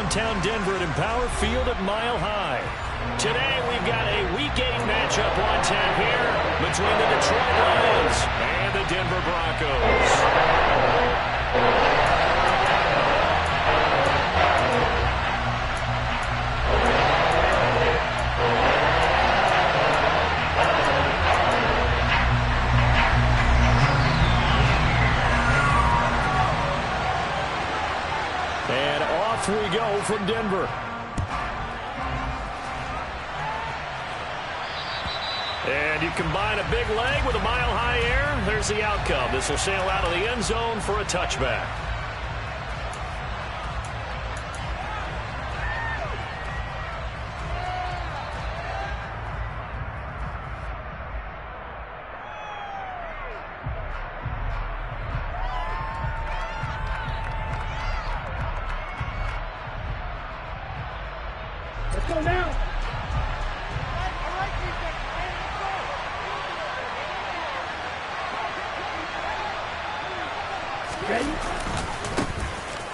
downtown Denver at Empower Field at Mile High. Today we've got a Week 8 matchup on tap here between the Detroit Lions and the Denver Broncos. And off we go from Denver. And you combine a big leg with a mile-high air, there's the outcome. This will sail out of the end zone for a touchback. Let's go now.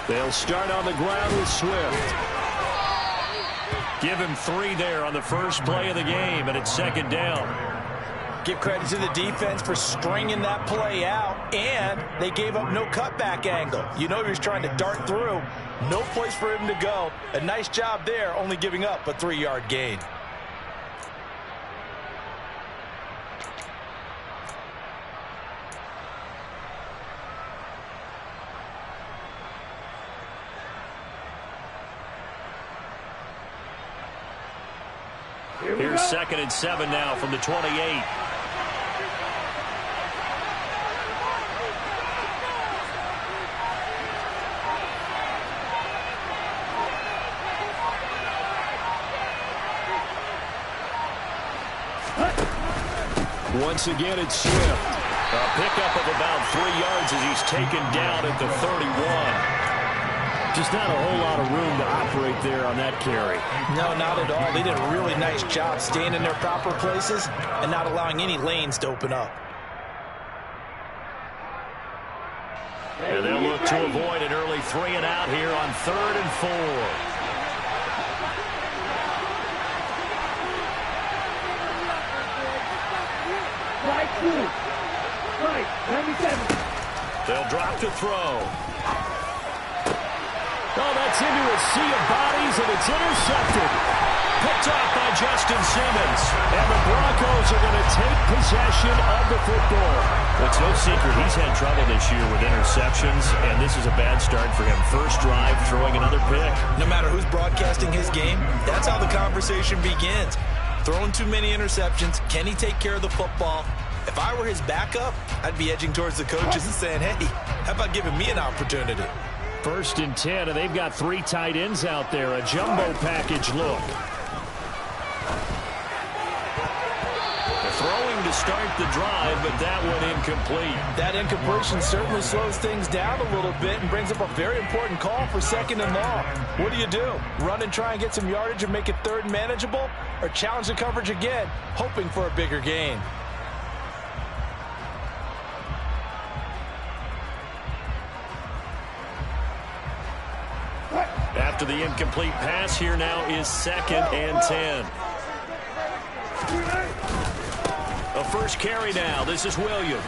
They'll start on the ground with Swift. Give him 3 there on the first play of the game, and it's second down. Give credit to the defense for stringing that play out, and they gave up no cutback angle. You know he was trying to dart through. No place for him to go. A nice job there, only giving up a 3-yard gain. Here's 2nd and 7 now from the 28. Once again, it's Swift. A pickup of about 3 yards as he's taken down at the 31. Just not a whole lot of room to operate there on that carry. No, not at all. They did a really nice job staying in their proper places and not allowing any lanes to open up. And they'll look to avoid an early 3 and out here on 3rd and 4. Right, 97. They'll drop to throw. Oh, that's into a sea of bodies, and it's intercepted. Picked off by Justin Simmons. And the Broncos are going to take possession of the football. It's no secret he's had trouble this year with interceptions, and this is a bad start for him. First drive, throwing another pick. No matter who's broadcasting his game, that's how the conversation begins. Throwing too many interceptions. Can he take care of the football? If I were his backup, I'd be edging towards the coaches and saying, hey, how about giving me an opportunity? 1st and 10, and they've got 3 tight ends out there. A jumbo package look. Throwing to start the drive, but that one incomplete. That incompletion certainly slows things down a little bit and brings up a very important call for 2nd and long. What do? Run and try and get some yardage and make it 3rd manageable? Or challenge the coverage again, hoping for a bigger gain? After the incomplete pass, here now is 2nd and 10. A first carry now. This is Williams.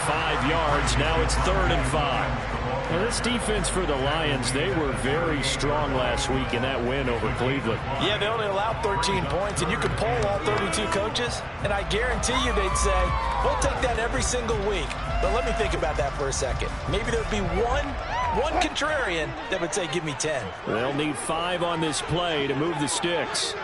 5 yards. Now it's 3rd and 5. Now this defense for the Lions, they were very strong last week in that win over Cleveland. Yeah, they only allowed 13 points, and you could poll all 32 coaches, and I guarantee you they'd say, we'll take that every single week. But let me think about that for a second. Maybe there'd be one contrarian that would say, give me 10. They'll need 5 on this play to move the sticks.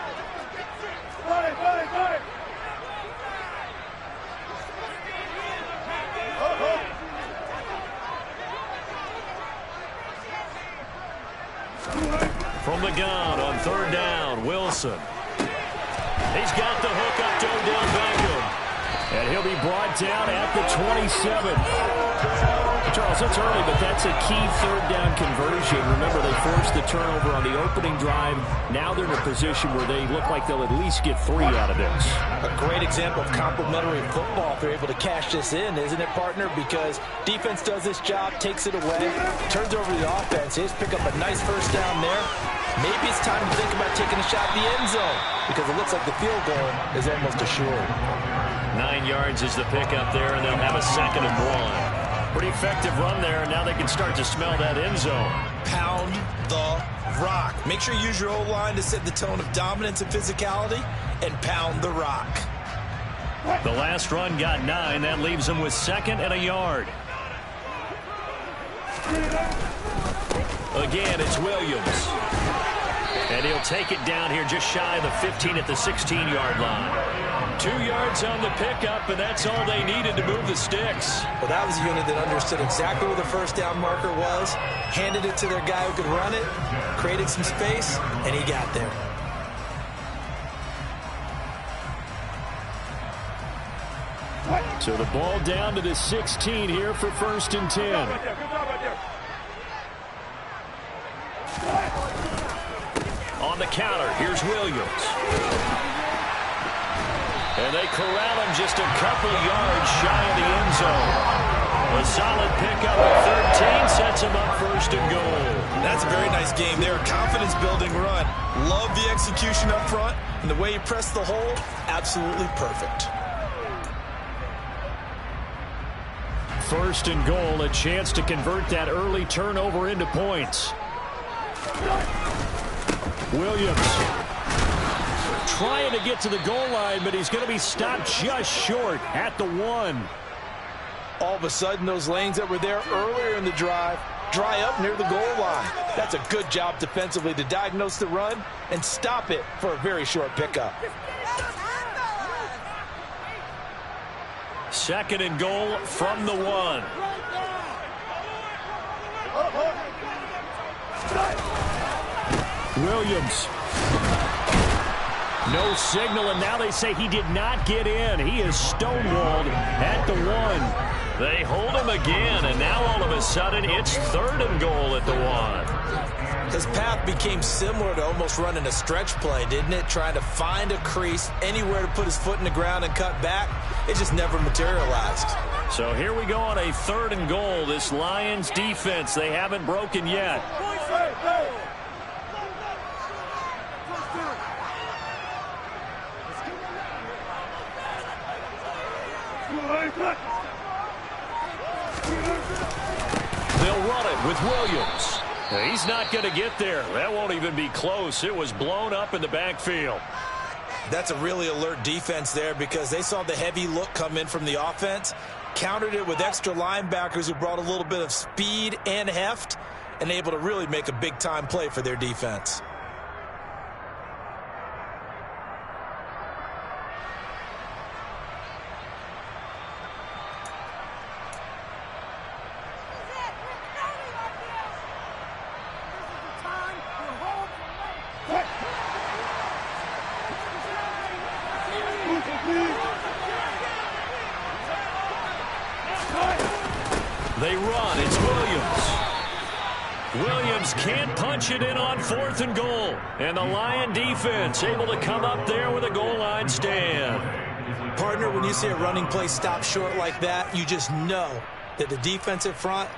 From the gun on 3rd down, Wilson. He's got the hook up to Odell Beckham. And he'll be brought down at the 27. Charles, that's early, but that's a key 3rd down conversion. Remember, they forced the turnover on the opening drive. Now they're in a position where they look like they'll at least get 3 out of this. A great example of complementary football if they're able to cash this in, isn't it, partner? Because defense does this job, takes it away, turns over the offense. They just pick up a nice first down there. Maybe it's time to think about taking a shot at the end zone because it looks like the field goal is almost assured. 9 yards is the pickup there, and they'll have a 2nd and 1. Pretty effective run there, and now they can start to smell that end zone. Pound the rock. Make sure you use your O-line to set the tone of dominance and physicality, and pound the rock. The last run got 9. That leaves them with 2nd and a yard. Again, it's Williams. And he'll take it down here just shy of the 15 at the 16-yard line. 2 yards on the pickup, and that's all they needed to move the sticks. Well, that was a unit that understood exactly where the first down marker was, handed it to their guy who could run it, created some space, and he got there. So the ball down to the 16 here for 1st and 10. On the counter, here's Williams. And they corral him just a couple yards shy of the end zone. A solid pickup at 13 sets him up 1st and goal. That's a very nice game there. Confidence-building run. Love the execution up front. And the way he pressed the hole, absolutely perfect. 1st and goal, a chance to convert that early turnover into points. Williams trying to get to the goal line, but he's going to be stopped just short at the 1. All of a sudden, those lanes that were there earlier in the drive dry up near the goal line. That's a good job defensively to diagnose the run and stop it for a very short pickup. 2nd and goal from the 1. Williams. No signal, and now they say he did not get in. He is stonewalled at the 1. They hold him again, and now all of a sudden it's 3rd and goal at the 1. His path became similar to almost running a stretch play, didn't it? Trying to find a crease, anywhere to put his foot in the ground and cut back. It just never materialized. So here we go on a 3rd and goal. This Lions defense, they haven't broken yet. They'll run it with Williams. He's not going to get there. That won't even be close. It was blown up in the backfield. That's a really alert defense there because they saw the heavy look come in from the offense, countered it with extra linebackers who brought a little bit of speed and heft, and able to really make a big-time play for their defense. They run. It's Williams. Williams can't punch it in on 4th and goal. And the Lion defense able to come up there with a goal line stand. Partner, when you see a running play stop short like that, you just know that the defensive front,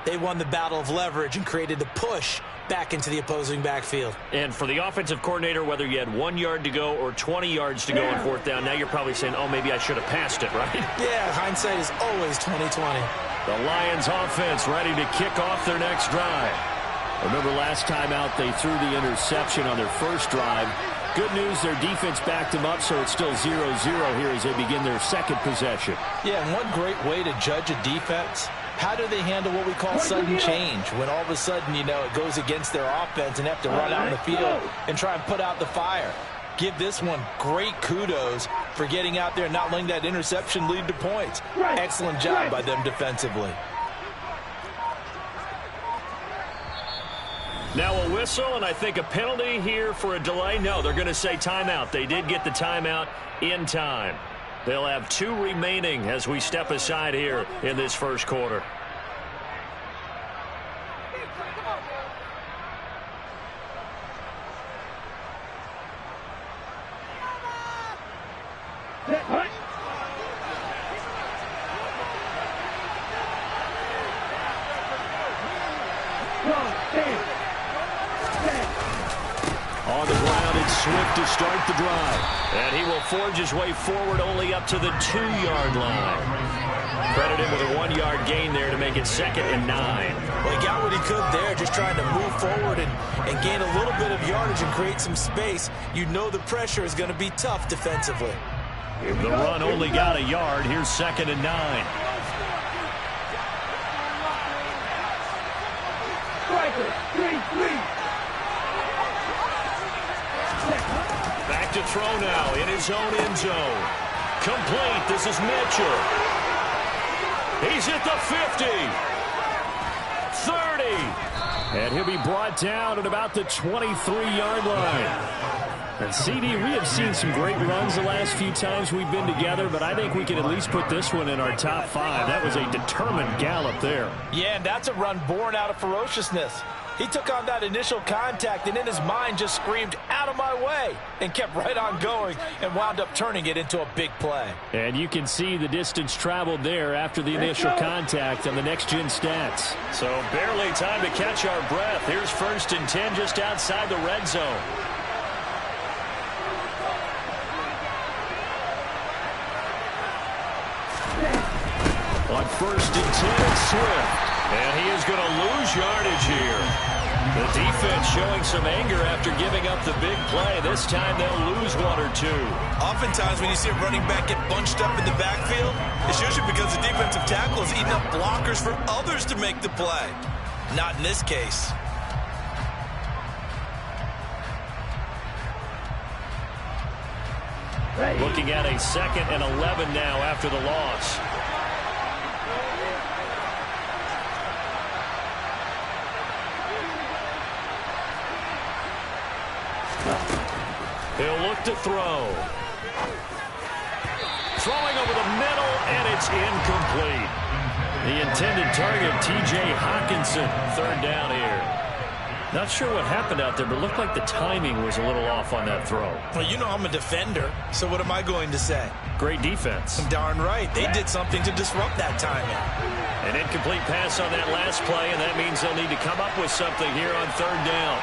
they won the battle of leverage and created the push back into the opposing backfield. And for the offensive coordinator, whether you had 1 yard to go or 20 yards to go on 4th down, now you're probably saying, oh, maybe I should have passed it, right? Yeah, hindsight is always 20/20. The Lions offense ready to kick off their next drive. Remember last time out they threw the interception on their first drive. Good news, their defense backed them up, so it's still 0-0 here as they begin their 2nd possession. Yeah, and one great way to judge a defense, how do they handle what we call sudden change? When all of a sudden, you know, it goes against their offense and have to run out on the field and try and put out the fire. Give this one great kudos for getting out there and not letting that interception lead to points. Excellent job by them defensively. Now a whistle, and I think a penalty here for a delay. No, they're going to say timeout. They did get the timeout in time. They'll have 2 remaining as we step aside here in this first quarter. Swift to start the drive. And he will forge his way forward only up to the 2-yard line. Credit him with a 1-yard gain there to make it 2nd and 9. Well, he got what he could there, just trying to move forward and gain a little bit of yardage and create some space. You know the pressure is going to be tough defensively. The run only got a yard. Here's 2nd and 9. Back to throw now in his own end zone. Complete. This is Mitchell. He's at the 50. 30. And he'll be brought down at about the 23-yard line. And CD, we have seen some great runs the last few times we've been together, but I think we can at least put this one in our top 5. That was a determined gallop there. Yeah, and that's a run born out of ferociousness. He took on that initial contact and in his mind just screamed, "Out of my way," and kept right on going and wound up turning it into a big play. And you can see the distance traveled there after the initial contact on the next-gen stats. So barely time to catch our breath. Here's 1st and 10 just outside the red zone. On 1st and 10, it's Swift. And he is going to lose yardage here. The defense showing some anger after giving up the big play. This time they'll lose 1 or 2. Oftentimes when you see a running back get bunched up in the backfield, it's usually because the defensive tackle is eating up blockers for others to make the play. Not in this case. Looking at a 2nd and 11 now after the loss. He'll look to throw. Throwing over the middle, and it's incomplete. The intended target, T.J. Hawkinson, 3rd down here. Not sure what happened out there, but it looked like the timing was a little off on that throw. Well, you know I'm a defender, so what am I going to say? Great defense. Darn right. They did something to disrupt that timing. An incomplete pass on that last play, and that means they'll need to come up with something here on 3rd down.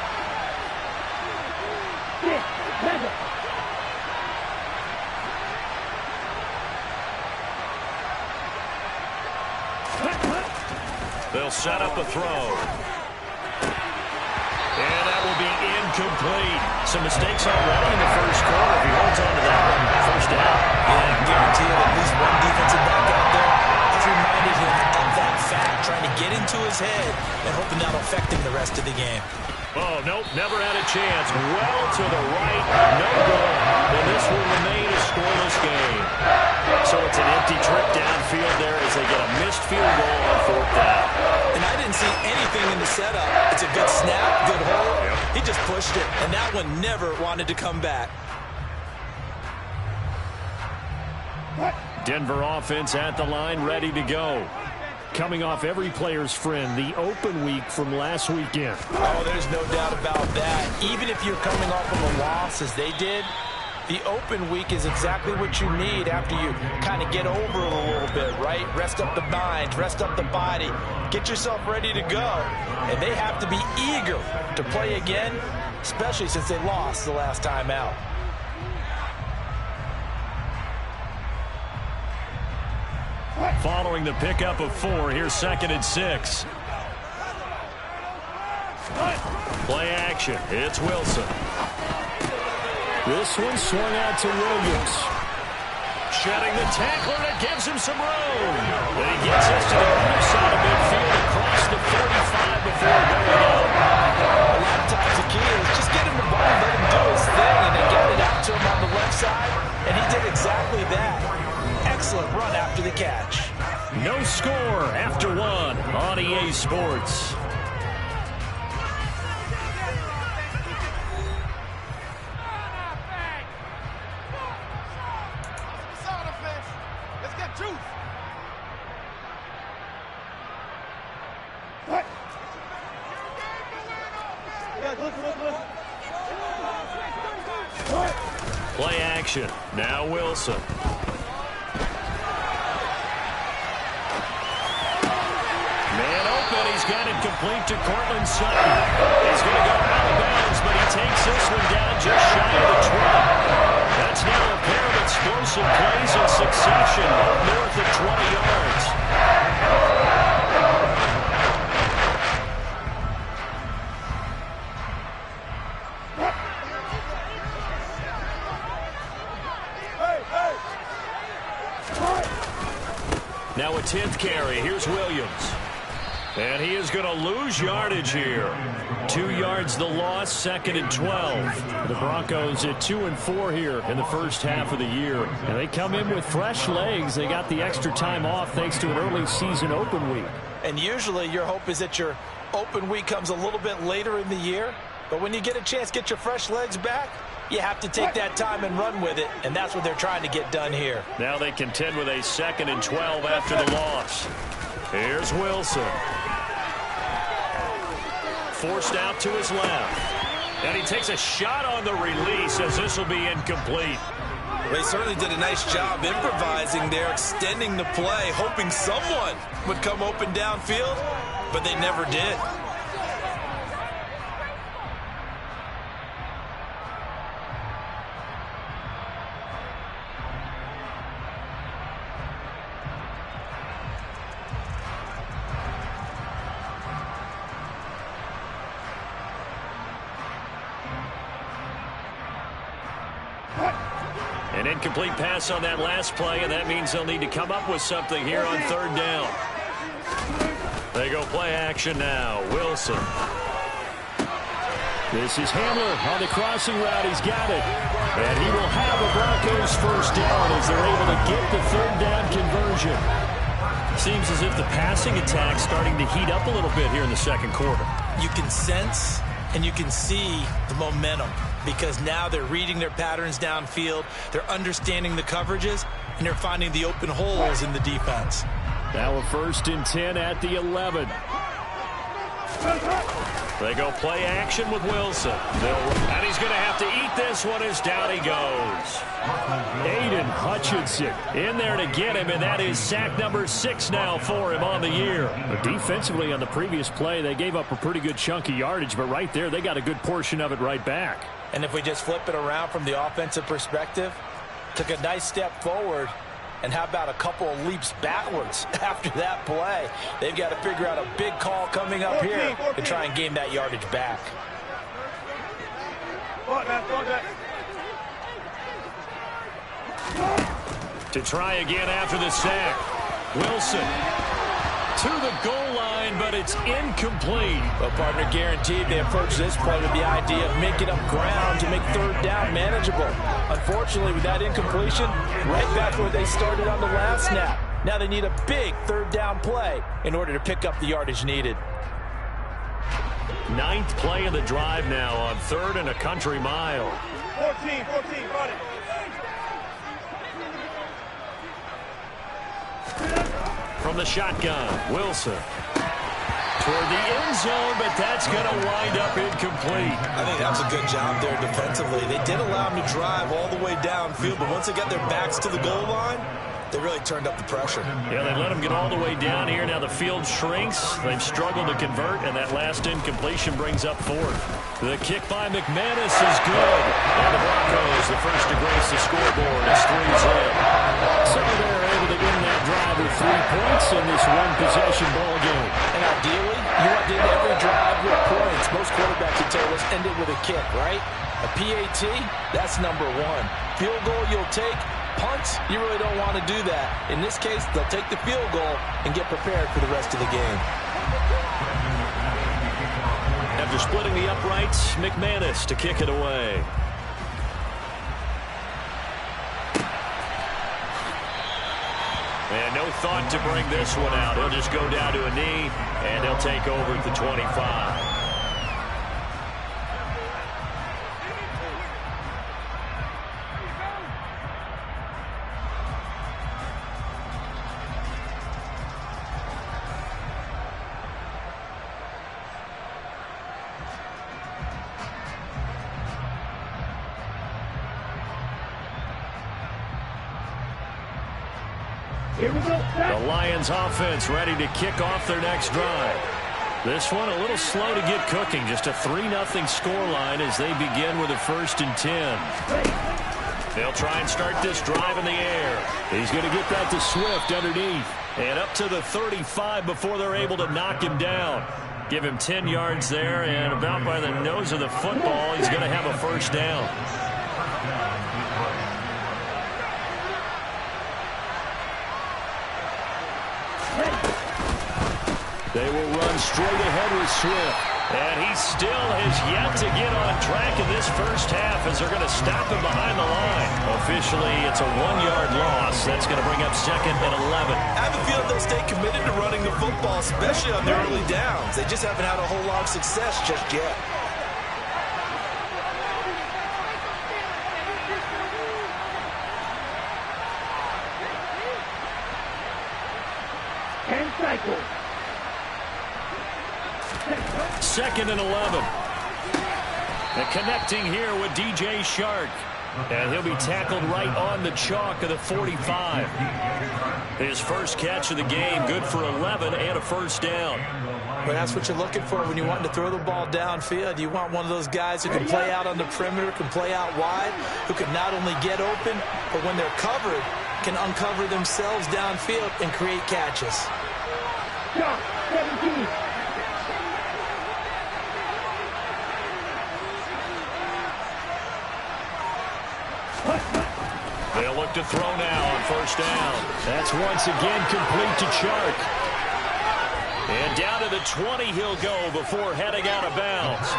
They'll set up a throw. And that will be incomplete. Some mistakes already in the first quarter. If he holds on to that one, 1st down. Yeah, I guarantee you at least one defensive back out there has reminded him of that fact, trying to get into his head and hoping that'll affect him the rest of the game. Oh, nope, never had a chance. Well to the right, no good. And this will remain a scoreless game. So it's an empty trip downfield there as they get a missed field goal on 4th down. And I didn't see anything in the setup. It's a good snap, good hold. Yep. He just pushed it, and that one never wanted to come back. Denver offense at the line, ready to go. Coming off every player's friend, the open week from last weekend. Oh, there's no doubt about that. Even if you're coming off of a loss as they did, the open week is exactly what you need after you kind of get over it a little bit, right? Rest up the mind, rest up the body, get yourself ready to go. And they have to be eager to play again, especially since they lost the last time out. Following the pickup of 4, here's 2nd and 6. Play action. It's Wilson. This one swung out to Williams. Shedding the tackler, and it gives him some room. And he gets us to the other side of midfield across the 45 before going out. A lot of times the key is just get him the ball, let him do his thing, and then get it out to him on the left side. And he did exactly that. Excellent run after the catch. No score after 1 on EA Sports. Play action. Now Wilson. Man open. He's got it complete to Cortland Sutton. He's going to go out of bounds, but he takes this one down just shy of the possession north of 20 yards. Now a 10th carry. Here's Williams. And he is going to lose yardage here. 2 yards the loss, 2nd and 12. The Broncos at 2-4 here in the first half of the year. And they come in with fresh legs. They got the extra time off thanks to an early season open week. And usually your hope is that your open week comes a little bit later in the year. But when you get a chance to get your fresh legs back, you have to take that time and run with it. And that's what they're trying to get done here. Now they contend with a 2nd and 12 after the loss. Here's Wilson. Forced out to his left. And he takes a shot on the release as this will be incomplete. They certainly did a nice job improvising there, extending the play, hoping someone would come open downfield, but they never did. An incomplete pass on that last play, and that means they'll need to come up with something here on 3rd down. They go play action now. Wilson. This is Hamler on the crossing route. He's got it. And he will have a Broncos first down as they're able to get the 3rd down conversion. Seems as if the passing attack's starting to heat up a little bit here in the 2nd quarter. You can sense and you can see the momentum, because now they're reading their patterns downfield, they're understanding the coverages, and they're finding the open holes in the defense. Now a 1st and 10 at the 11. They go play action with Wilson. And he's going to have to eat this one as down he goes. Aiden Hutchinson in there to get him, and that is sack number 6 now for him on the year. But defensively on the previous play, they gave up a pretty good chunk of yardage, but right there they got a good portion of it right back. And if we just flip it around from the offensive perspective, took a nice step forward, and how about a couple of leaps backwards after that play? They've got to figure out a big call coming up here to try and gain that yardage back. To try again after the sack. Wilson to the goal line, but it's incomplete. Well, partner, guaranteed they approach this play with the idea of making up ground to make 3rd down manageable. Unfortunately, with that incompletion, right back where they started on the last snap. Now they need a big 3rd down play in order to pick up the yardage needed. 9th play of the drive now on 3rd and a country mile. 14, got it. From the shotgun, Wilson toward the end zone, but that's going to wind up incomplete. I think that was a good job there defensively. They did allow them to drive all the way downfield, but once they got their backs to the goal line, they really turned up the pressure. Yeah, they let them get all the way down here. Now the field shrinks. They've struggled to convert, and that last incompletion brings up 4th. The kick by McManus is good. And the Broncos, the first to grace the scoreboard, as 3's in. So they're able to win that drive with 3 points in this one-possession ball game. And ideally, you want to end every drive with points. Most quarterbacks, you tell us, end it with a kick, right? A PAT, that's number 1. Field goal you'll take. Punts, you really don't want to do that. In this case, they'll take the field goal and get prepared for the rest of the game. After splitting the uprights, McManus to kick it away. And no thought to bring this one out. He'll just go down to a knee, and he'll take over at the 25. The Lions offense ready to kick off their next drive. This one a little slow to get cooking. Just a 3-0 scoreline as they begin with a 1st and 10. They'll try and start this drive in the air. He's going to get that to Swift underneath. And up to the 35 before they're able to knock him down. Give him 10 yards there, and about by the nose of the football, he's going to have a first down. They will run straight ahead with Swift. And he still has yet to get on track in this first half as they're going to stop him behind the line. Officially, it's a 1-yard loss. That's going to bring up 2nd and 11. I have a feeling they'll stay committed to running the football, especially on their early downs. They just haven't had a whole lot of success just yet. Second and 11. And connecting here with DJ Shark. And he'll be tackled right on the chalk of the 45. His first catch of the game, good for 11 and a first down. Well, that's what you're looking for when you want to throw the ball downfield. You want one of those guys who can play out on the perimeter, can play out wide, who can not only get open, but when they're covered, can uncover themselves downfield and create catches. 17. They'll look to throw now on first down. That's once again complete to Chark. And down to the 20 he'll go before heading out of bounds.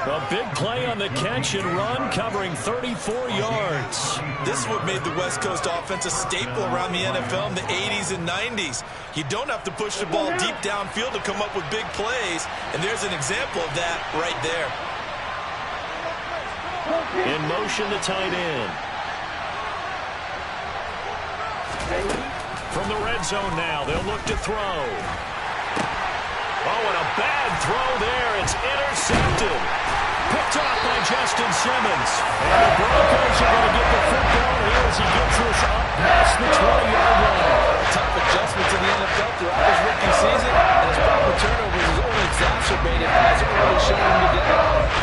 A big play on the catch and run, covering 34 yards. This is what made the West Coast offense a staple around the NFL in the 80s and 90s. You don't have to push the ball deep downfield to come up with big plays, and there's an example of that right there. In motion, the tight end. From the red zone now, they'll look to throw. Oh, and a bad throw there. It's intercepted. Picked off by Justin Simmons. And the Broncos are going to get the football here as he gets this up past the 20-yard line. Tough adjustment to the NFL throughout his rookie season, and his problem turnovers is only exacerbated by his early showing today.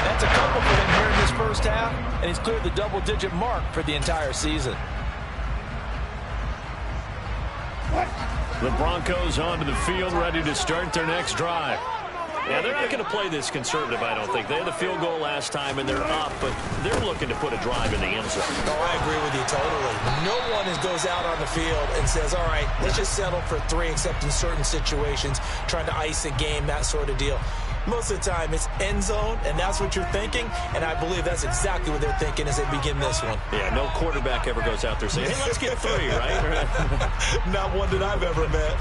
That's a couple for him here in this first half, and he's cleared the double-digit mark for the entire season. The Broncos onto the field, ready to start their next drive. Yeah, they're not going to play this conservative, I don't think. They had the field goal last time, and they're up, but they're looking to put a drive in the end zone. No, I agree with you totally. No one goes out on the field and says, all right, let's just settle for 3, except in certain situations, trying to ice a game, that sort of deal. Most of the time, it's end zone, and that's what you're thinking, and I believe that's exactly what they're thinking as they begin this one. Yeah, no quarterback ever goes out there saying, hey, let's get 3, right? Not one that I've ever met.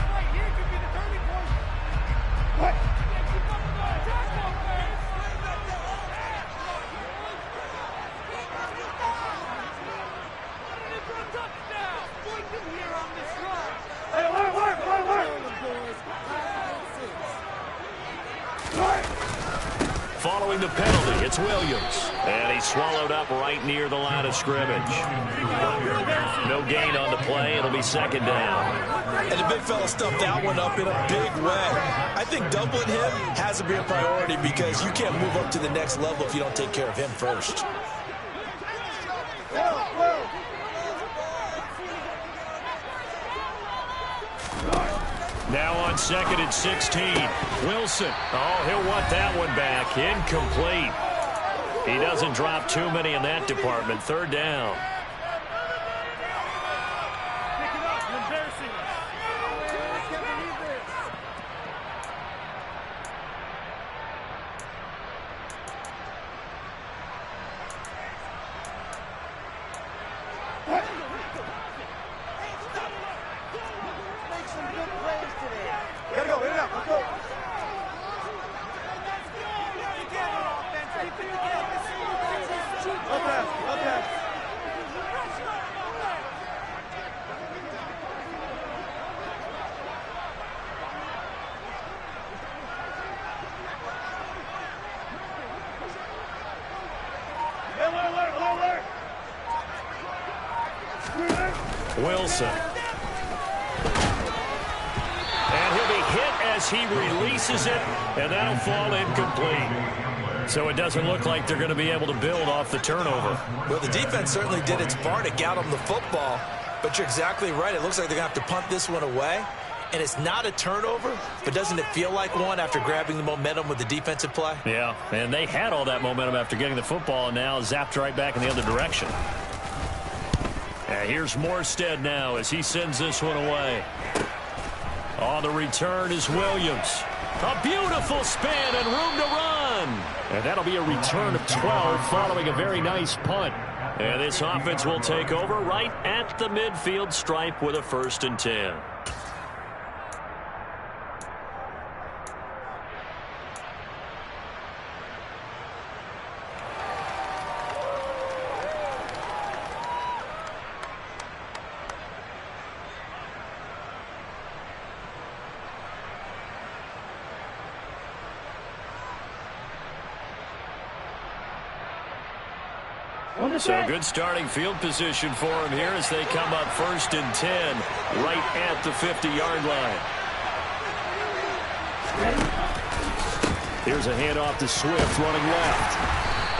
Following the penalty, it's Williams. And he's swallowed up right near the line of scrimmage. No gain on the play. It'll be second down. And the big fella stuffed that one up in a big way. I think doubling him has to be a priority because you can't move up to the next level if you don't take care of him first. Now on 2nd and 16. Wilson. Oh, he'll want that one back. Incomplete. He doesn't drop too many in that department. Third down. Wilson. And he'll be hit as he releases it, and that'll fall incomplete. So it doesn't look like they're going to be able to build off the turnover. Well, the defense certainly did its part to get them the football, but you're exactly right. It looks like they're going to have to punt this one away, and it's not a turnover, but doesn't it feel like one after grabbing the momentum with the defensive play? Yeah, and they had all that momentum after getting the football, and now zapped right back in the other direction. And here's Morstead now as he sends this one away. On the return is Williams. A beautiful spin and room to run. And that'll be a return of 12 following a very nice punt. And this offense will take over right at the midfield stripe with a 1st and 10. So good starting field position for him here as they come up 1st and 10 right at the 50-yard line. Here's a handoff to Swift running left.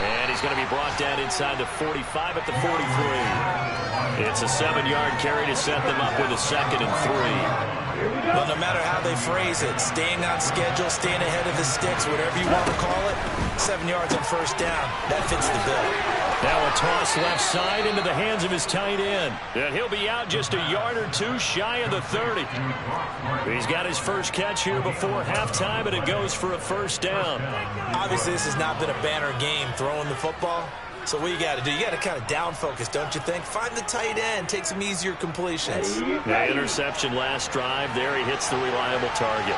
And he's going to be brought down inside the 45 at the 43. It's a 7-yard carry to set them up with a 2nd and 3. Well, no matter how they phrase it, staying on schedule, staying ahead of the sticks, whatever you want to call it, 7 yards on 1st down, that fits the bill. Now a toss left side into the hands of his tight end. And he'll be out just a yard or two shy of the 30. He's got his first catch here before halftime, and it goes for a 1st down. Obviously, this has not been a banner game throwing the football. So what you got to do, you got to kind of down focus, don't you think? Find the tight end, take some easier completions. The interception last drive. There he hits the reliable target.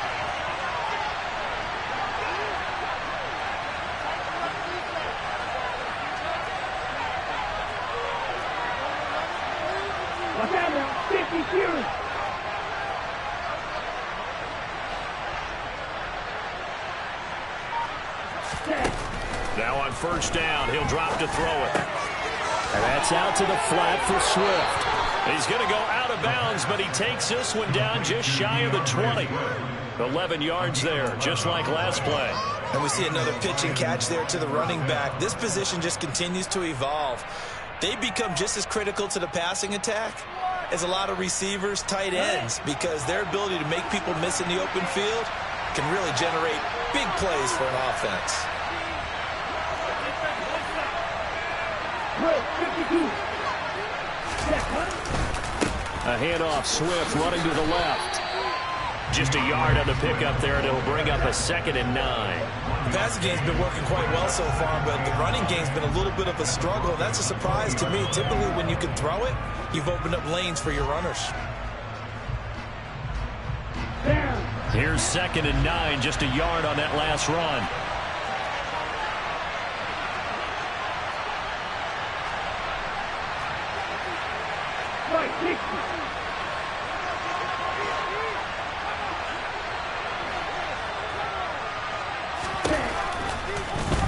Now on 1st down, he'll drop to throw it. And that's out to the flat for Swift. He's going to go out of bounds, but he takes this one down just shy of the 20. 11 yards there, just like last play. And we see another pitch and catch there to the running back. This position just continues to evolve. They become just as critical to the passing attack as a lot of receivers, tight ends, because their ability to make people miss in the open field can really generate big plays for an offense. A handoff, Swift running to the left. Just a yard on the pickup there, and it'll bring up a 2nd and 9. The passing game's been working quite well so far, but the running game's been a little bit of a struggle. That's a surprise to me. Typically, when you can throw it, you've opened up lanes for your runners. Here's 2nd and 9, just a yard on that last run.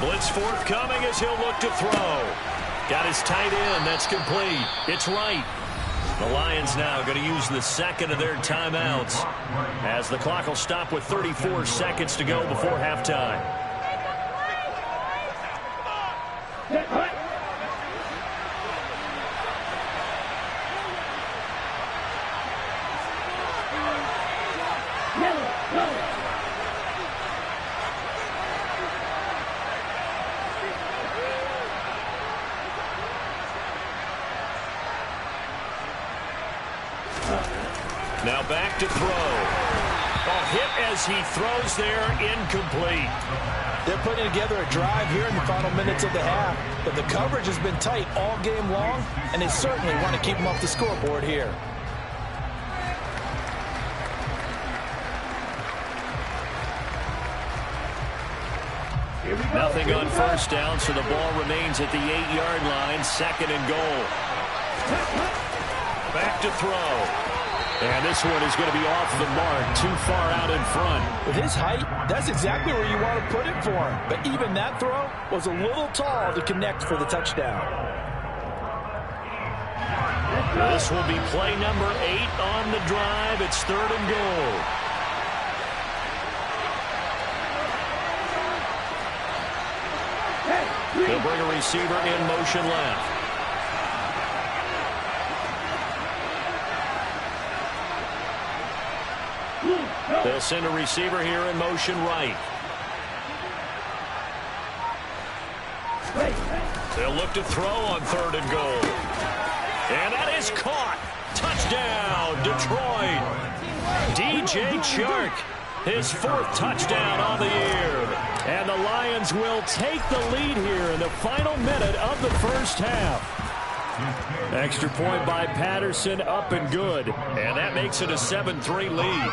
Blitz forthcoming as he'll look to throw. Got his tight end. That's complete. It's right. The Lions now going to use the 2nd of their timeouts as the clock will stop with 34 seconds to go before halftime. Now back to throw. A hit as he throws there, incomplete. They're putting together a drive here in the final minutes of the half, but the coverage has been tight all game long, and they certainly want to keep them off the scoreboard here. Nothing on 1st down, so the ball remains at the 8-yard line, 2nd and goal. Back to throw. And this one is going to be off the mark, too far out in front. With his height, that's exactly where you want to put it for him. But even that throw was a little tall to connect for the touchdown. This will be play number 8 on the drive. It's 3rd and goal. They'll bring a receiver in motion left. They'll send a receiver here in motion right. They'll look to throw on 3rd and goal. And that is caught. Touchdown, Detroit. DJ Chark, his 4th touchdown on the year. And the Lions will take the lead here in the final minute of the first half. Extra point by Patterson, up and good. And that makes it a 7-3 lead.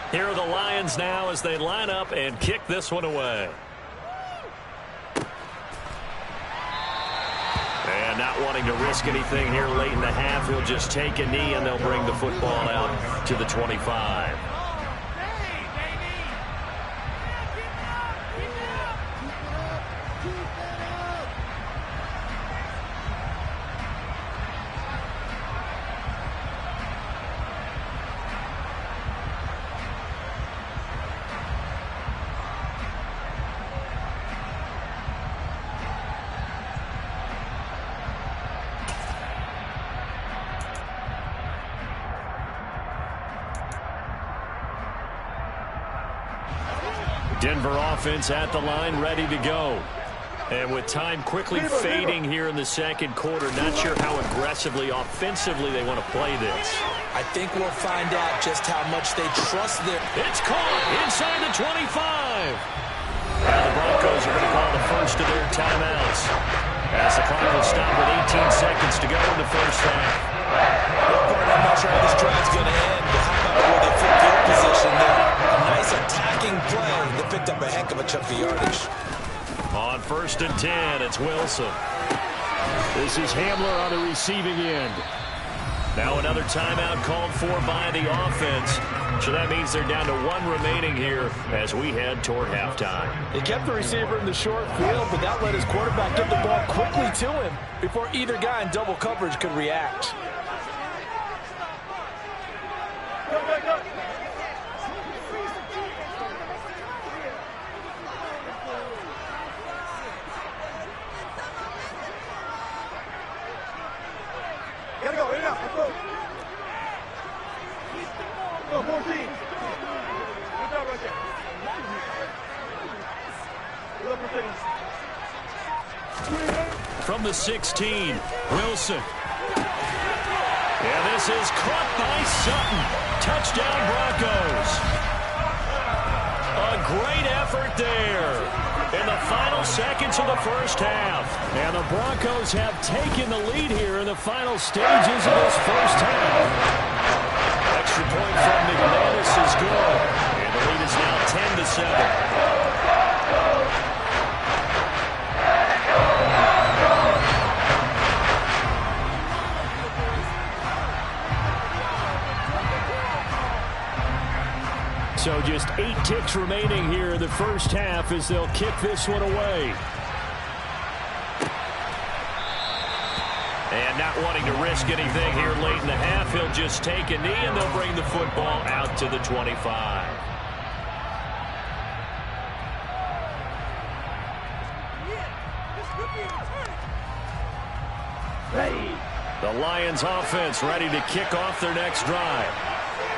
Here are the Lions now as they line up and kick this one away. And not wanting to risk anything here late in the half, he'll just take a knee and they'll bring the football out to the 25. Denver offense at the line, ready to go. And with time quickly fading here in the second quarter, not sure how aggressively, offensively they want to play this. I think we'll find out just how much they trust their... It's caught inside the 25. Now the Broncos are going to call the first of their timeouts as the clock will stop with 18 seconds to go in the first half. I'm not sure how this drive's going to end, but how about where they flip field position there? A nice attacking play that picked up a heck of a chunk of yardage. On 1st and 10, it's Wilson. This is Hamler on the receiving end. Now another timeout called for by the offense. So that means they're down to 1 remaining here as we head toward halftime. He kept the receiver in the short field, but that let his quarterback get the ball quickly to him before either guy in double coverage could react. Gotta go, in and out, let's go. Go, 14. Good job right there. Good up for From the 16, Wilson. Yeah, this is caught by Sutton. Touchdown, Broncos. A great effort there in the final seconds of the first half. And the Broncos have taken the lead here in the final stages of this first half. Extra point from McManus is good. And the lead is now 10-7. So just 8 ticks remaining here in the first half as they'll kick this one away. And not wanting to risk anything here late in the half, he'll just take a knee and they'll bring the football out to the 25. The Lions offense ready to kick off their next drive.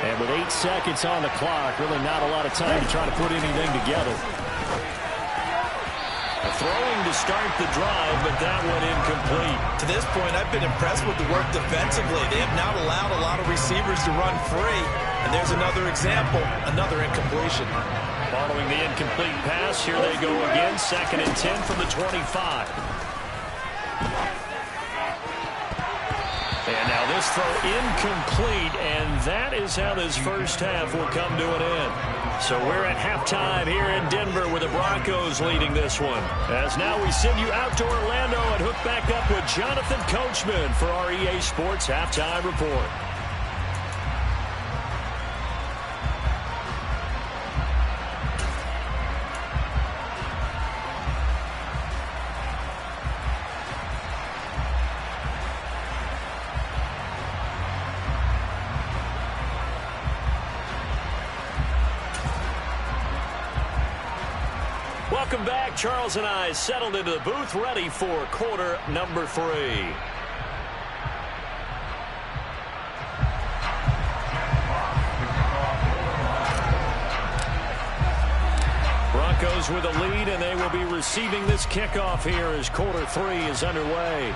And with 8 seconds on the clock, really not a lot of time to try to put anything together. Throwing to start the drive, but that one incomplete. To this point, I've been impressed with the work defensively. They have not allowed a lot of receivers to run free. And there's another example, another incompletion. Following the incomplete pass, here they go again. 2nd and 10 from the 25. And now this throw incomplete, and that is how this first half will come to an end. So we're at halftime here in Denver with the Broncos leading this one. As now we send you out to Orlando and hook back up with Jonathan Coachman for our EA Sports Halftime Report. Welcome back. Charles and I settled into the booth, ready for quarter number 3. Broncos with a lead, and they will be receiving this kickoff here as quarter 3 is underway.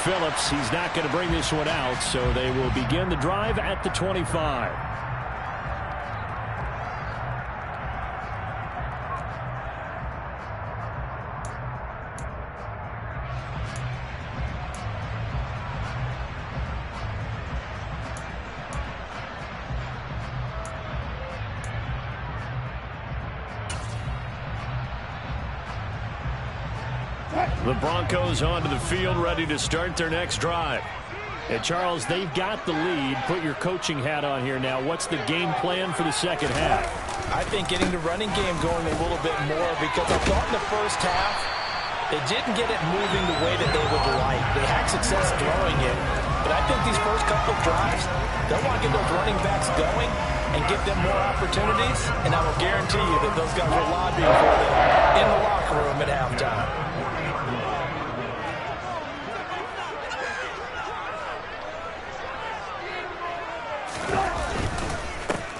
Phillips, he's not going to bring this one out, so they will begin the drive at the 25. The Broncos onto the field, ready to start their next drive. And Charles, they've got the lead. Put your coaching hat on here now. What's the game plan for the second half? I think getting the running game going a little bit more, because I thought in the first half they didn't get it moving the way that they would like. They had success throwing it, but I think these first couple of drives, they'll want to get those running backs going and give them more opportunities, and I will guarantee you that those guys will lobby for them in the locker room at halftime.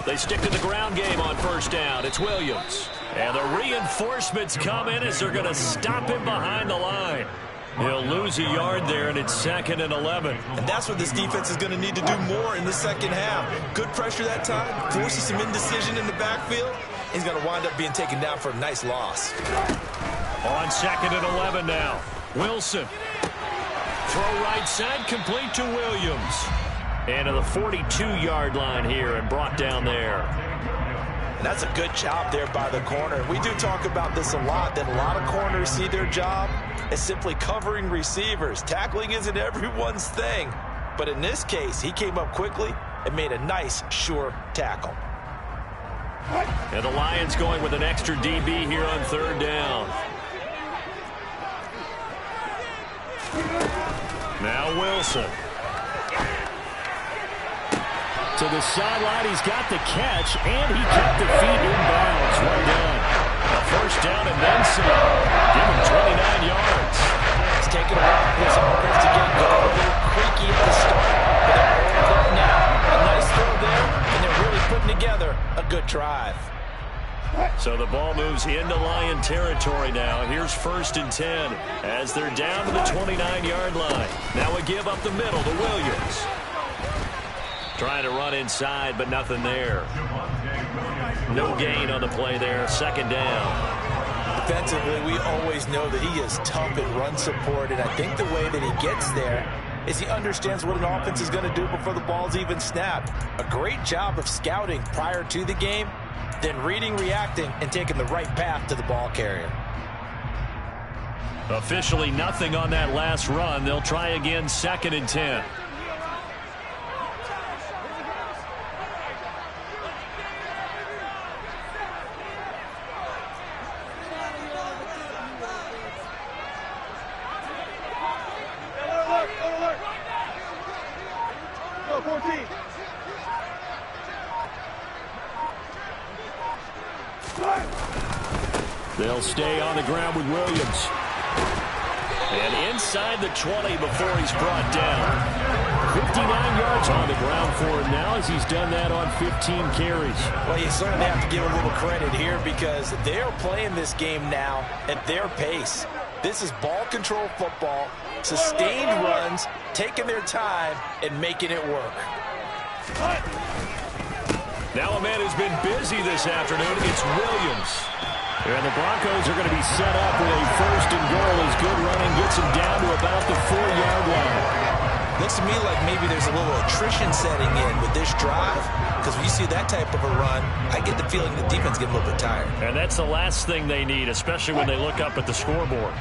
They stick to the ground game on first down. It's Williams. And the reinforcements come in as they're going to stop him behind the line. He'll lose a yard there, and it's 2nd and 11. And that's what this defense is going to need to do more in the second half. Good pressure that time, forces some indecision in the backfield. He's going to wind up being taken down for a nice loss. On 2nd and 11 now. Wilson. Throw right side, complete to Williams. And to the 42-yard line here and brought down there. And that's a good job there by the corner. We do talk about this a lot, that a lot of corners see their job as simply covering receivers. Tackling isn't everyone's thing. But in this case, he came up quickly and made a nice, sure tackle. And the Lions going with an extra DB here on 3rd down. Now Wilson. To the sideline, he's got the catch, and he kept the feet in bounds. Well done. A first down and then some. Give him 29 yards. It's taken a while for this offense to get going. A little creaky at the start, but they're all up now. A nice throw there, and they're really putting together a good drive. So the ball moves into Lion territory now. Here's 1st and 10 as they're down to the 29-yard line. Now we give up the middle to Williams. Trying to run inside, but nothing there. No gain on the play there. 2nd down. Defensively, we always know that he is tough in run support, and I think the way that he gets there is he understands what an offense is going to do before the ball's even snapped. A great job of scouting prior to the game, then reading, reacting, and taking the right path to the ball carrier. Officially nothing on that last run. They'll try again, 2nd and 10. They'll stay on the ground with Williams. And inside the 20 before he's brought down. 59 yards on the ground for him now as he's done that on 15 carries. Well, you certainly have to give a little credit here because they're playing this game now at their pace. This is ball control football, sustained runs, taking their time, and making it work. Now a man who's been busy this afternoon. It's Williams. And the Broncos are going to be set up with a first and goal as good running gets them down to about the 4-yard line. Looks to me like maybe there's a little attrition setting in with this drive, because when you see that type of a run, I get the feeling the defense getting a little bit tired. And that's the last thing they need, especially when they look up at the scoreboard.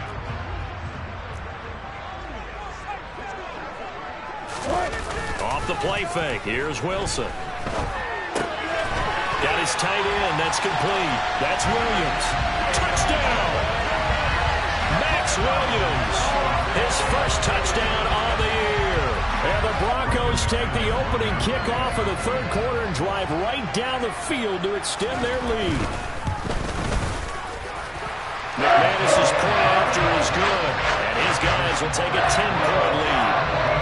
Off the play fake. Here's Wilson. Got his tight end. That's complete. That's Williams. Touchdown! Max Williams. His first touchdown on the year. And the Broncos take the opening kickoff of the third quarter and drive right down the field to extend their lead. McManus's point after is good. And his guys will take a 10-point lead.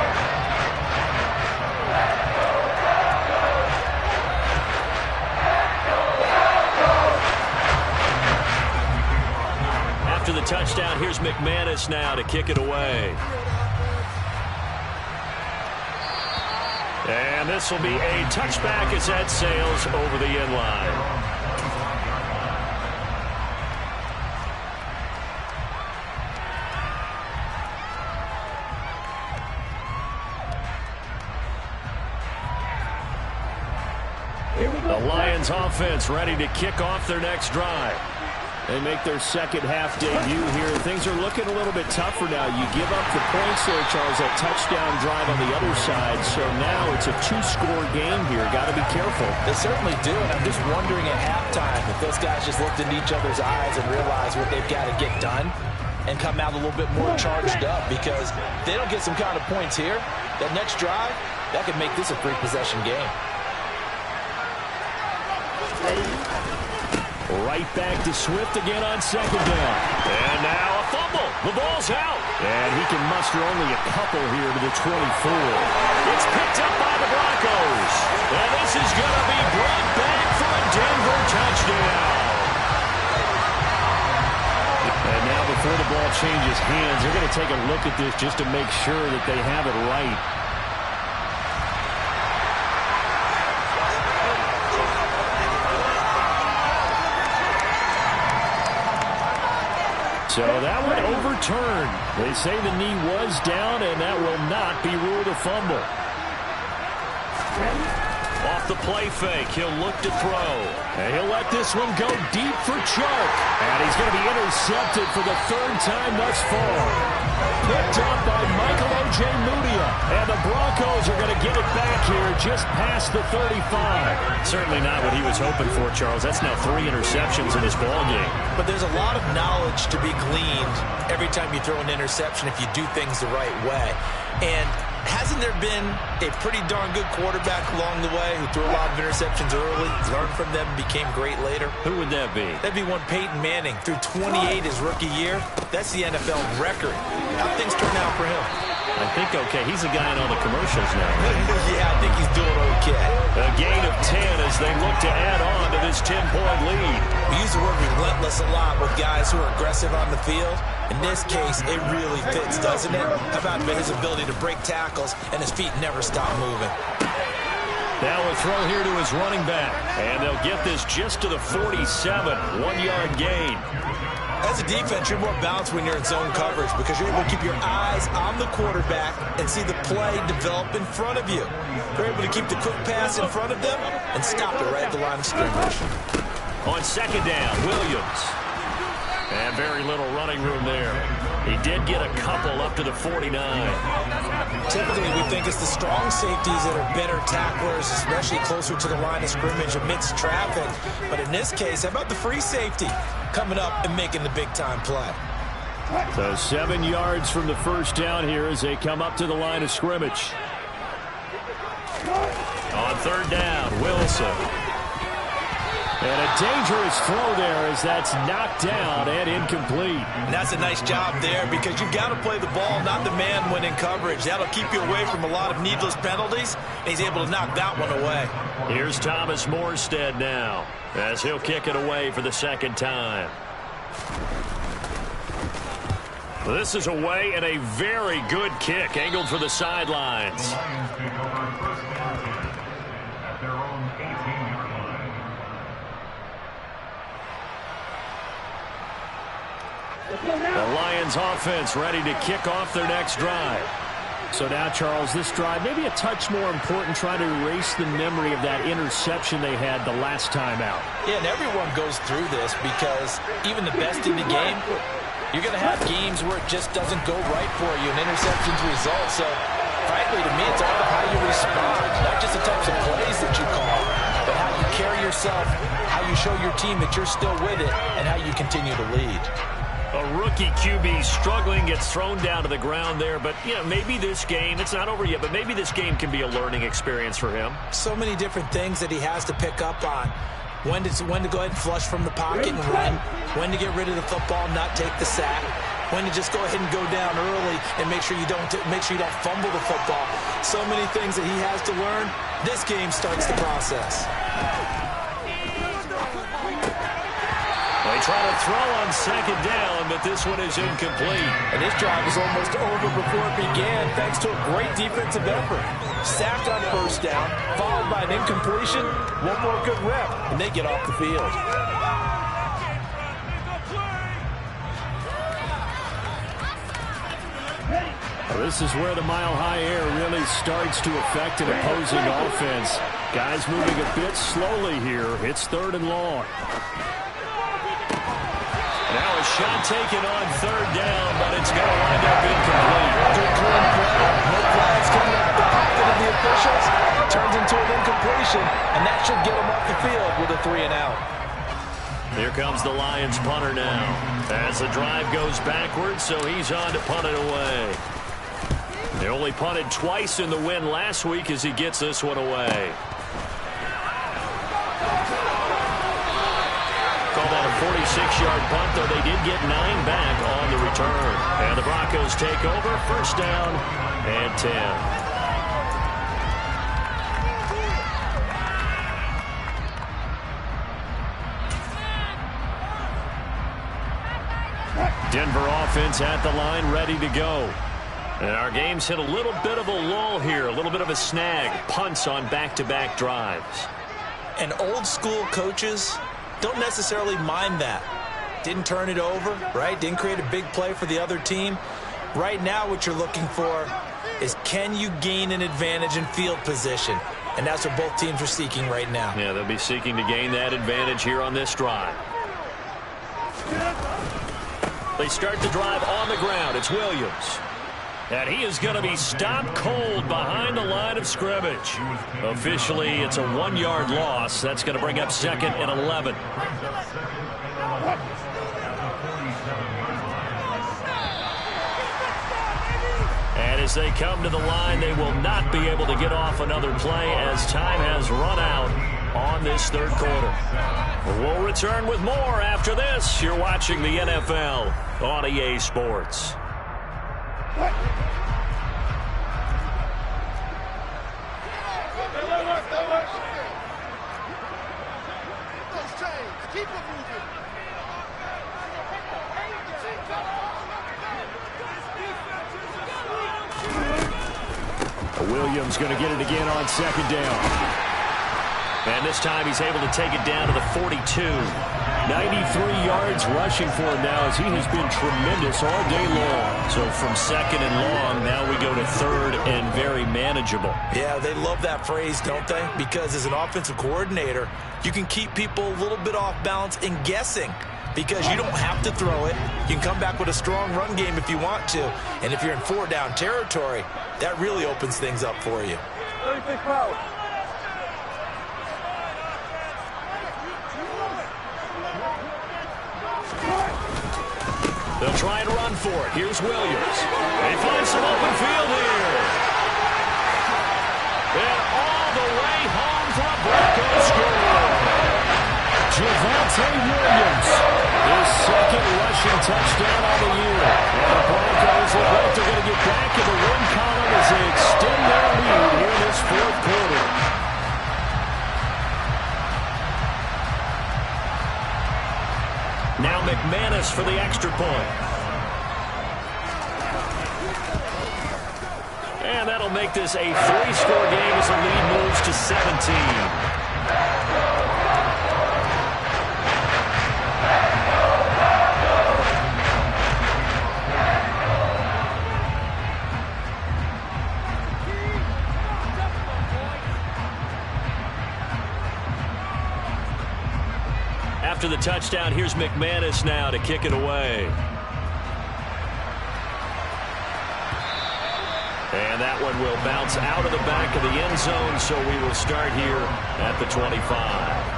After the touchdown, here's McManus now to kick it away. And this will be a touchback as that sails over the end line. The Lions offense ready to kick off their next drive. They make their second half debut here. Things are looking a little bit tougher now. You give up the points there, Charles, that touchdown drive on the other side. So now it's a 2-score game here. Got to be careful. They certainly do, and I'm just wondering at halftime if those guys just looked into each other's eyes and realized what they've got to get done and come out a little bit more charged up, because if they don't get some kind of points here, that next drive, that could make this a 3-possession game. Right back to Swift again on second down. And now a fumble. The ball's out. And he can muster only a couple here to the 24. It's picked up by the Broncos. And this is going to be brought back for a Denver touchdown. And now before the ball changes hands, they're going to take a look at this just to make sure that they have it right. So that one overturned. They say the knee was down, and that will not be ruled a fumble. Off the play fake, he'll look to throw. And he'll let this one go deep for Chark. And he's going to be intercepted for the third time thus far. Picked up by Michael Ojemudia. And the Broncos are going to get it back here just past the 35. Certainly not what he was hoping for, Charles. That's now 3 interceptions in this ballgame. But there's a lot of knowledge to be gleaned every time you throw an interception if you do things the right way. And hasn't there been a pretty darn good quarterback along the way who threw a lot of interceptions early, learned from them, became great later? Who would that be? That'd be one Peyton Manning. Threw 28 his rookie year. That's the NFL record. How things turn out for him? I think okay. He's a guy in all the commercials now, right? Yeah, I think he's doing okay. A gain of 10 as they look to add on to this 10-point lead. We use the word relentless a lot with guys who are aggressive on the field. In this case, it really fits, doesn't it? How about his ability to break tackles and his feet never stop moving? Now a throw here to his running back. And they'll get this just to the 47. 1-yard gain. As a defense, you're more balanced when you're in zone coverage because you're able to keep your eyes on the quarterback and see the play develop in front of you. They're able to keep the quick pass in front of them and stop it right at the line of scrimmage. On second down, Williams. And very little running room there. He did get a couple up to the 49. Typically, we think it's the strong safeties that are better tacklers, especially closer to the line of scrimmage amidst traffic. But in this case, how about the free safety coming up and making the big-time play? So 7 yards from the first down here as they come up to the line of scrimmage. On third down, Wilson. And a dangerous throw there as that's knocked down and incomplete. And that's a nice job there because you've got to play the ball, not the man when in coverage. That'll keep you away from a lot of needless penalties. And he's able to knock that one away. Here's Thomas Morstead now as he'll kick it away for the second time. This is away and a very good kick angled for the sidelines. The Lions offense ready to kick off their next drive. So now, Charles, this drive maybe a touch more important, trying to erase the memory of that interception they had the last time out. Yeah, and everyone goes through this because even the best in the game, you're going to have games where it just doesn't go right for you, and interceptions result. So, frankly, to me, it's all about how you respond, not just the types of plays that you call, but how you carry yourself, how you show your team that you're still with it, and how you continue to lead. A rookie QB struggling, gets thrown down to the ground there. But, you know, maybe this game, it's not over yet, but maybe this game can be a learning experience for him. So many different things that he has to pick up on. When to go ahead and flush from the pocket and run. When to get rid of the football and not take the sack. When to just go ahead and go down early and make sure you don't fumble the football. So many things that he has to learn. This game starts the process. They try to throw on second down, but this one is incomplete. And this drive was almost over before it began, thanks to a great defensive effort. Sacked on first down, followed by an incompletion, one more good rep, and they get off the field. Well, this is where the mile-high air really starts to affect an opposing offense. Guys moving a bit slowly here. It's 3rd and long. Now a shot taken on 3rd down, but it's going to wind up incomplete. Good clean play. No flags coming out of the pocket of the officials. Turns into an incompletion, and that should get them off the field with a 3-and-out. Here comes the Lions punter now. As the drive goes backwards, so he's on to punt it away. They only punted twice in the win last week as he gets this one away. Call that a 46-yard punt, though they did get 9 back on the return. And the Broncos take over, 1st down and 10. Denver offense at the line, ready to go. And our game's hit a little bit of a lull here, a little bit of a snag. Punts on back-to-back drives. And old-school coaches don't necessarily mind that. Didn't turn it over, right? Didn't create a big play for the other team. Right now what you're looking for is, can you gain an advantage in field position? And that's what both teams are seeking right now. Yeah, they'll be seeking to gain that advantage here on this drive. They start the drive on the ground. It's Williams. And he is going to be stopped cold behind the line of scrimmage. Officially, it's a 1-yard loss. That's going to bring up 2nd and 11. And as they come to the line, they will not be able to get off another play as time has run out on this 3rd quarter. We'll return with more after this. You're watching the NFL on EA Sports. Williams going to get it again on 2nd down. And this time he's able to take it down to the 42. 93 yards rushing for him now as he has been tremendous all day long. So from 2nd and long, now we go to 3rd and very manageable. Yeah, they love that phrase, don't they? Because as an offensive coordinator, you can keep people a little bit off balance and guessing. Because you don't have to throw it. You can come back with a strong run game if you want to. And if you're in 4-down territory, that really opens things up for you. 36 foul. They'll try and run for it. Here's Williams. They find some open field here. And all the way home for a Broncos score. Javonte Williams, his 2nd rushing touchdown of the year. And the Broncos look like they're going to get back in the win column as they extend their lead here in this 4th quarter. Now McManus for the extra point. And that'll make this a 3-score game as the lead moves to 17. after the touchdown, here's McManus now to kick it away. And that one will bounce out of the back of the end zone, so we will start here at the 25.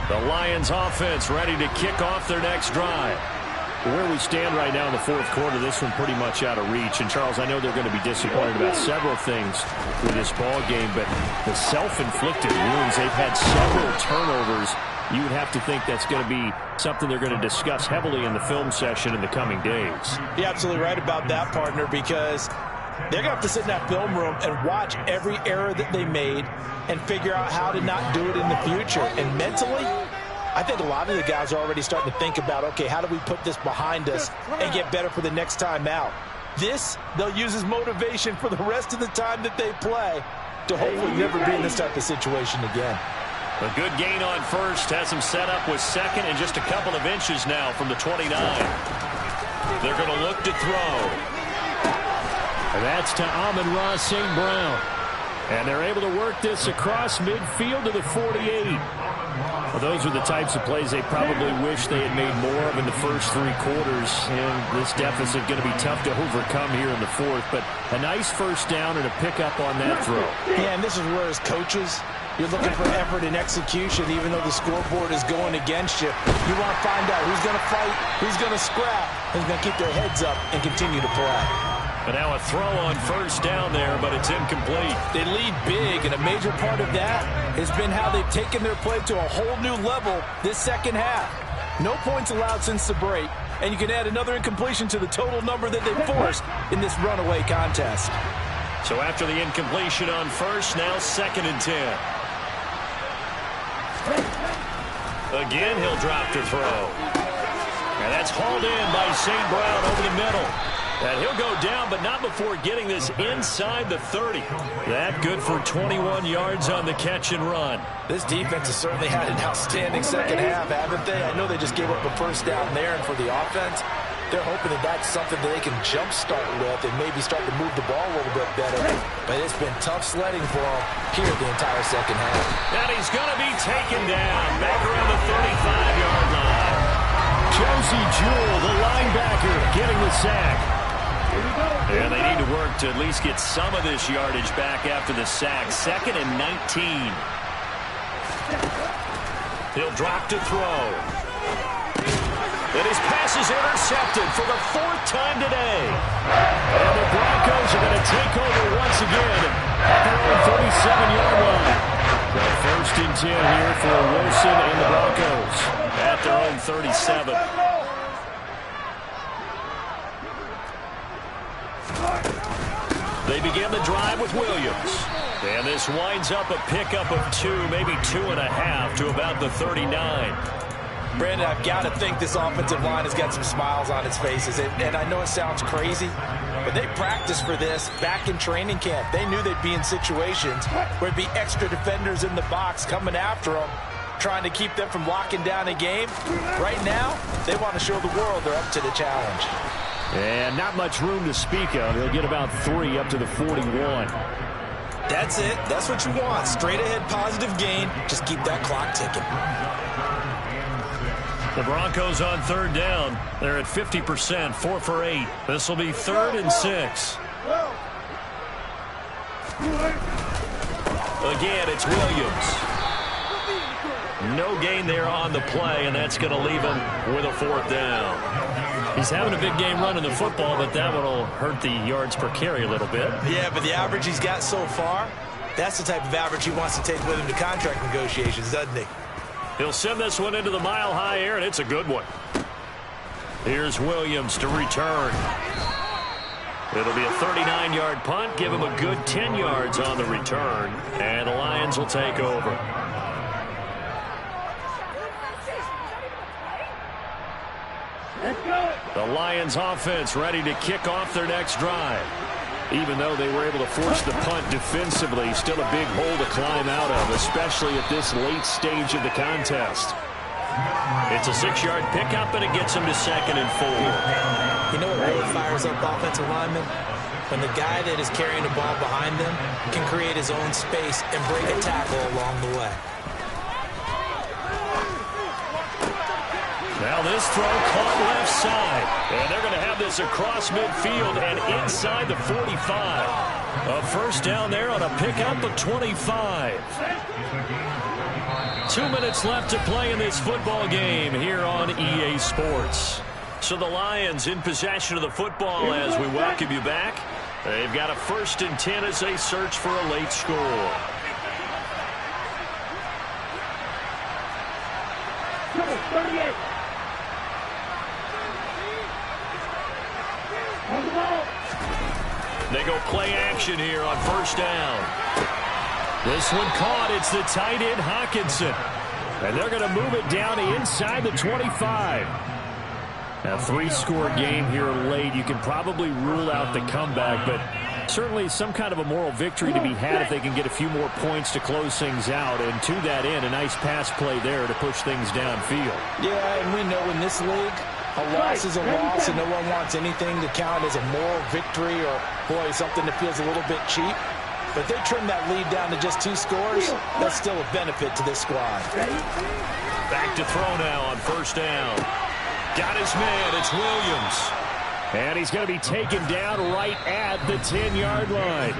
The Lions offense ready to kick off their next drive. Where we stand right now in the fourth quarter, this one pretty much out of reach. And, Charles, I know they're going to be disappointed about several things with this ball game, but the self-inflicted wounds, they've had several turnovers. You would have to think that's going to be something they're going to discuss heavily in the film session in the coming days. You're absolutely right about that, partner, because they're going to have to sit in that film room and watch every error that they made and figure out how to not do it in the future. And mentally, I think a lot of the guys are already starting to think about, okay, how do we put this behind us and get better for the next time out? This, they'll use as motivation for the rest of the time that they play to hopefully never be in this type of situation again. A good gain on first has him set up with second and just a couple of inches now from the 29. They're going to look to throw. And that's to Amon-Ra St. Brown. And they're able to work this across midfield to the 48. Well, those are the types of plays they probably wish they had made more of in the first three quarters. And this deficit going to be tough to overcome here in the fourth. But a nice first down and a pickup on that throw. Yeah, and this is where as coaches, you're looking for effort and execution, even though the scoreboard is going against you. You want to find out who's going to fight, who's going to scrap, who's going to keep their heads up and continue to play. But now a throw on first down there, but it's incomplete. They lead big, and a major part of that has been how they've taken their play to a whole new level this second half. No points allowed since the break, and you can add another incompletion to the total number that they forced in this runaway contest. So after the incompletion on first, now 2nd and 10. Again, he'll drop to throw. And that's hauled in by St. Brown over the middle. And he'll go down, but not before getting this inside the 30. That good for 21 yards on the catch and run. This defense has certainly had an outstanding second half, haven't they? I know they just gave up a first down there, and for the offense, they're hoping that that's something that they can jumpstart with and maybe start to move the ball a little bit better. But it's been tough sledding for them here the entire second half. And he's going to be taken down back around the 35-yard line. Josie Jewell, the linebacker, getting the sack. And they need to work to at least get some of this yardage back after the sack. 2nd and 19. He'll drop to throw. And his pass is intercepted for the 4th time today. And the Broncos are going to take over once again at their own 37-yard line. So 1st and 10 here for Wilson and the Broncos at their own 37. They begin the drive with Williams. And this winds up a pickup of 2, maybe 2.5 to about the 39. Brandon, I've got to think this offensive line has got some smiles on its faces. And I know it sounds crazy, but they practiced for this back in training camp. They knew they'd be in situations where it'd be extra defenders in the box coming after them, trying to keep them from locking down a game. Right now, they want to show the world they're up to the challenge. And not much room to speak of. He'll get about 3 up to the 41. That's it. That's what you want. Straight ahead positive gain. Just keep that clock ticking. The Broncos on 3rd down. They're at 50%, 4 for 8. This will be 3rd and 6. Again, it's Williams. No gain there on the play, and that's going to leave him with a 4th down. He's having a big game running the football, but that one will hurt the yards per carry a little bit. Yeah, but the average he's got so far, that's the type of average he wants to take with him to contract negotiations, doesn't he? He'll send this one into the mile-high air, and it's a good one. Here's Williams to return. It'll be a 39-yard punt, give him a good 10 yards on the return, and the Lions will take over. The Lions offense ready to kick off their next drive. Even though they were able to force the punt defensively, still a big hole to climb out of, especially at this late stage of the contest. It's a 6-yard pickup, and it gets him to 2nd and 4. You know what really fires up offensive linemen? When the guy that is carrying the ball behind them can create his own space and break a tackle along the way. Now this throw caught left side. And they're going to have this across midfield and inside the 45. A first down there on a pickup of 25. 2 minutes left to play in this football game here on EA Sports. So the Lions in possession of the football as we welcome you back. They've got a 1st and 10 as they search for a late score. Number 38. On the ball. They go play action here on 1st down. This one caught. It's the tight end Hawkinson. And they're going to move it down inside the 25. A 3-score game here late. You can probably rule out the comeback, but certainly some kind of a moral victory to be had if they can get a few more points to close things out. And to that end, a nice pass play there to push things downfield. Yeah, and we know in this league, a loss is a loss, and no one wants anything to count as a moral victory or, boy, something that feels a little bit cheap. But if they trim that lead down to just 2 scores, that's still a benefit to this squad. Back to throw now on 1st down. Got his man. It's Williams. And he's going to be taken down right at the 10-yard line.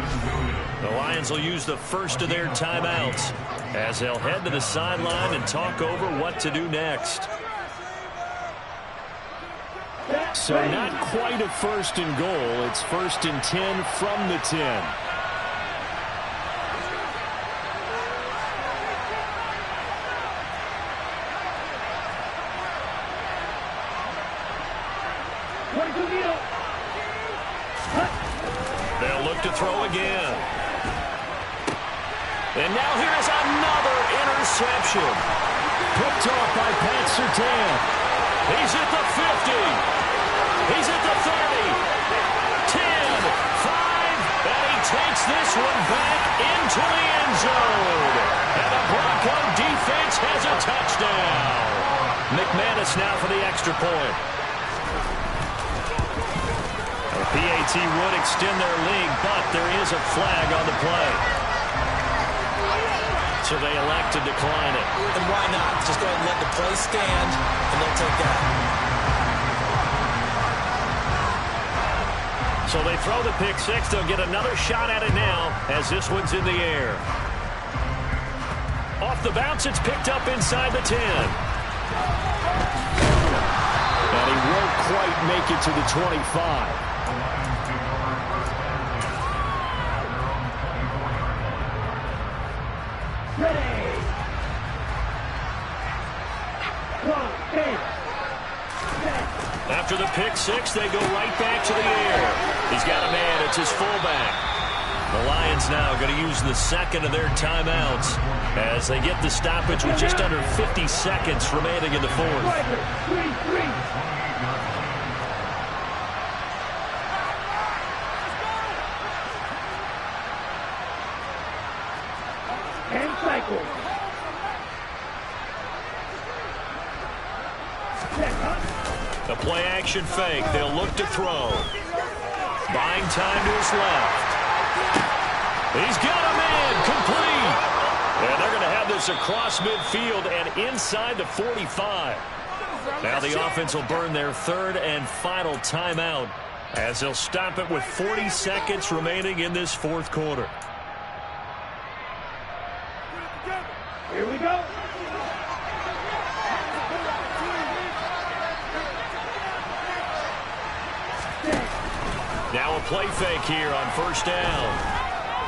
The Lions will use the first of their timeouts as they'll head to the sideline and talk over what to do next. So not quite a 1st and goal. It's 1st and 10 from the 10. They'll look to throw again. And now here's another interception. Picked off by Pat Surtain. He's at the 50. He's at the 30. 10, 5, and he takes this one back into the end zone. And the Bronco defense has a touchdown. McManus now for the extra point. PAT would extend their lead, but there is a flag on the play. So they elect to decline it. And why not? Just go ahead and let the play stand, and they'll take that. So they throw the pick 6. They'll get another shot at it now as this one's in the air. Off the bounce, it's picked up inside the 10. And he won't quite make it to the 25. After the pick 6, they go right back to the air. He's got a man. It's his fullback. The Lions now going to use the 2nd of their timeouts as they get the stoppage with just under 50 seconds remaining in the 4th. And cycle. The play-action fake. They'll look to throw. Buying time to his left. He's got a man. Complete. And they're going to have this across midfield and inside the 45. Now the offense will burn their 3rd and final timeout as they'll stop it with 40 seconds remaining in this 4th quarter. Here we go. Now a play fake here on 1st down.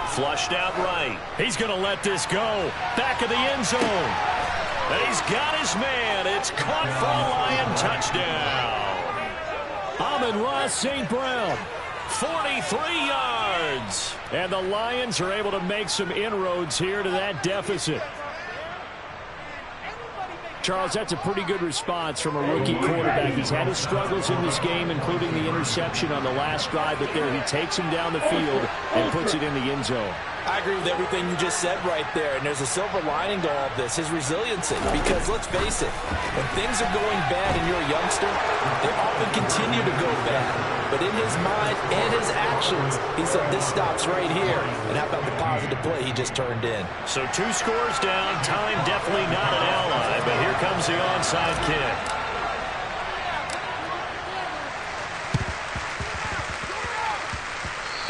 Flushed out right. He's going to let this go. Back of the end zone. And he's got his man. It's caught for a Lion touchdown. Amon-Ra St. Brown, 43 yards. And the Lions are able to make some inroads here to that deficit. Charles, that's a pretty good response from a rookie quarterback. He's had his struggles in this game, including the interception on the last drive, but there he takes him down the field and puts it in the end zone. I agree with everything you just said right there, and there's a silver lining to all of this, his resiliency. Because let's face it, when things are going bad and you're a youngster, they often continue to go bad. But in his mind and his actions, he said, this stops right here. And how about the positive play he just turned in? So 2 scores down, time definitely not an ally, but here comes the onside kick.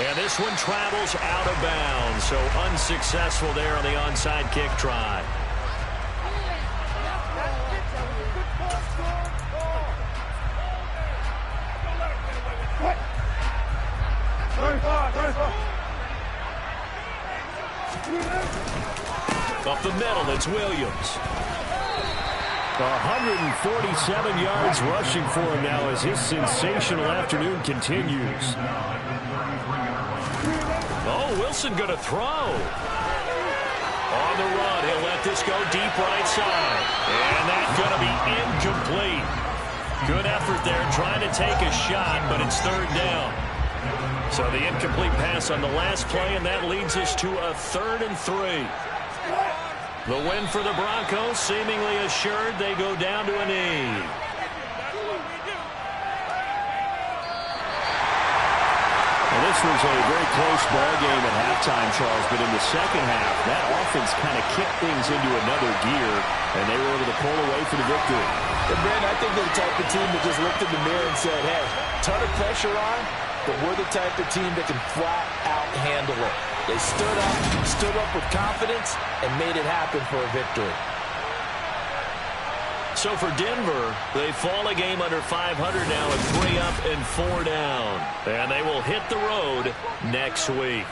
And this one travels out of bounds, so unsuccessful there on the onside kick try. Up the middle, it's Williams. 147 yards rushing for him now as his sensational afternoon continues. Oh, Wilson going to throw. On the run, he'll let this go deep right side. And that's going to be incomplete. Good effort there trying to take a shot, but it's 3rd down. So the incomplete pass on the last play, and that leads us to a 3rd and 3. The win for the Broncos seemingly assured. They go down to a knee. Well, this was a very close ball game at halftime, Charles, but in the second half, that offense kind of kicked things into another gear, and they were able to pull away for the victory. And Brandon, I think they're the type of team that just looked in the mirror and said, hey, ton of pressure on, but we're the type of team that can flat out handle it. They stood up with confidence, and made it happen for a victory. So for Denver, they fall a game under 500 now at 3 up and 4 down. And they will hit the road next week.